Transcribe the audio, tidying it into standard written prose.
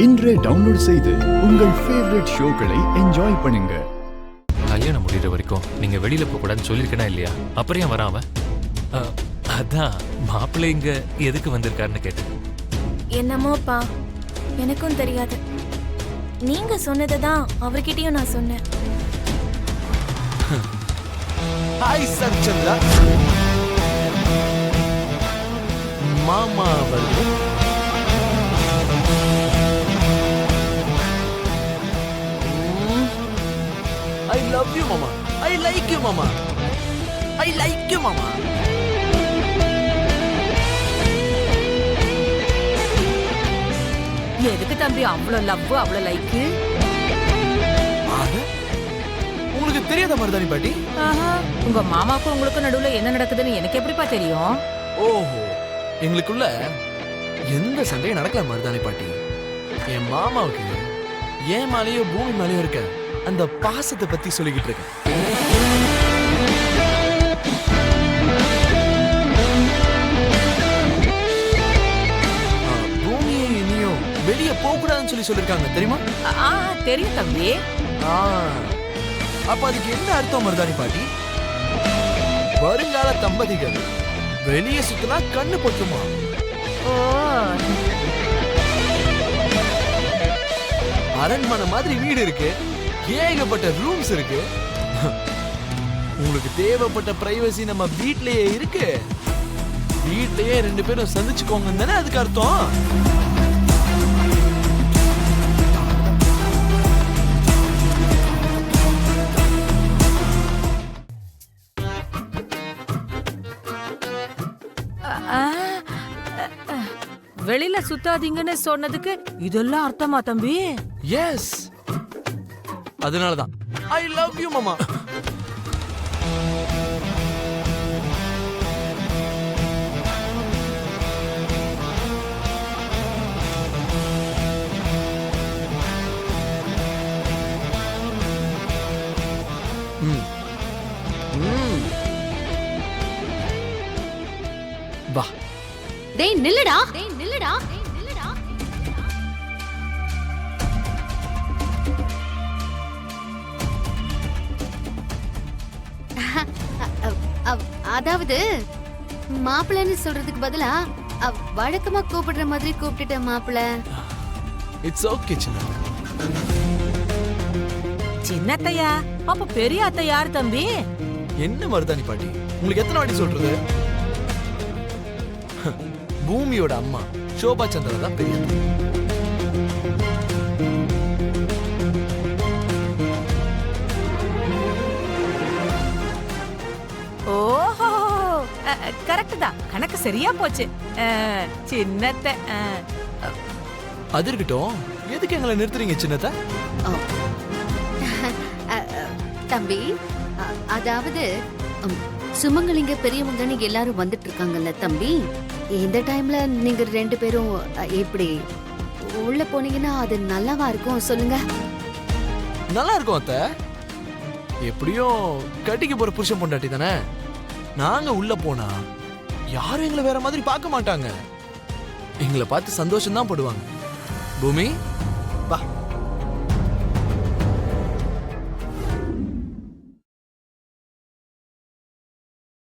இன்றே டவுன்லோட் செய்து உங்கள் ஃபேவரட் ஷோக்களை என்ஜாய் பண்ணுங்க. கல்யாணம் முடிகிற வரைக்கும் நீங்க வெளியில போக கூடாதுன்னு சொல்லிருக்கனா இல்லையா? அப்புறம் ஏன் வராம? அதான் மாப்பிள்ளை இங்க எதுக்கு வந்திருக்காருன்னு கேட்டேன். என்னமோப்பா, எனக்கும் தெரியாது. நீங்க சொன்னதுதான் அவர்கிட்டயும் நான் சொன்னேன். ஹாய் சச்சந்திரா, மாமா வருது. I love you, Mama. I like you, Mama. I like you, Mama. எதுக்கு தம்பி அவ்வளவு லவ் அவ்வளவு லைக்? உங்களுக்கு தெரியாத மருதாணி பாட்டி? உங்க மாமாக்கும் உங்களுக்கும் நடுவுல என்ன நடக்குதுன்னு எனக்கு எப்படிப்பா தெரியும்? ஓஹோ, எங்களுக்குள்ள எந்த சண்டையும் நடக்கல மருதாணி பாட்டி. என் மாமாவுக்கு ஏன் மேலேயோ பூமி மேலேயோ இருக்க அந்த பாசத்தை பத்தி சொல்லிக்கிட்டு இருக்கேன். பூமியை இனியும் வெளியே போக கூடாதுன்னு சொல்லிருக்காங்க தெரியுமா? தெரியும் தம்பி. அப்ப அதுக்கு என்ன அர்த்தம் மருதாணி பாட்டி? வருங்கால தம்பதிகள் வெளியே சுத்தினா கண்ணு பொத்துமா? அரண்மனை மாதிரி வீடு இருக்கு, ஏகப்பட்ட ரூம்ஸ் இருக்கு. உங்களுக்கு தேவைப்பட்ட பிரைவசி நம்ம வீட்லயே இருக்கு. வீட்லயே ரெண்டு பேரும் சந்திச்சுக்கோங்க தானே அதுக்கு அர்த்தம். வெளியில சுத்தாதீங்கன்னு சொன்னதுக்கு இதெல்லாம் அர்த்தமா தம்பி? எஸ், அதனாலதான் ஐ லவ் யூ மாமா. வா. டேய் நில்லுடா. அதாவது மாப்பிள்ளைன்னு சொல்றதுக்கு பதிலா வழக்கமா கூப்பிடுற மாதிரி கூப்பிட்டுட்ட மாப்பிள்ளை. இட்ஸ் ஓகே சின்ன. சின்னத்தையா? அப்ப பெரிய அத்தை யார் தம்பி? என்ன மருதாணி பாட்டி, உங்களுக்கு எத்தனை வாட்டி சொல்றது? பூமியோட அம்மா சோபா சந்திரா தான் பெரிய. ஓஹோ, கரெக்ட் தான். கணக்கு சரியா போச்சு. சின்னத்தை அது இருக்கட்டும், எதுக்கு எங்களை நிறுத்துறீங்க சின்னத்தை? தம்பி, அதாவது சுமங்கலிங்க பெரியவங்க நீங்க எல்லாரும் வந்துட்டு இருக்காங்கல்ல தம்பி. இந்த டைம்ல நீங்க ரெண்டு பேரும் எப்படி உள்ள போனீங்கன்னா அது நல்லாவா இருக்கும் சொல்லுங்க? நல்லா இருக்கும் அத்தை. எப்படியும் கட்டிக்கு போற புருஷன் பொண்டாட்டி தானே. நாங்க உள்ள போனா யாரும் எங்களை வேற மாதிரி பார்க்க மாட்டாங்க. எங்களை பார்த்து சந்தோஷம் தான் படுவாங்க. பூமி,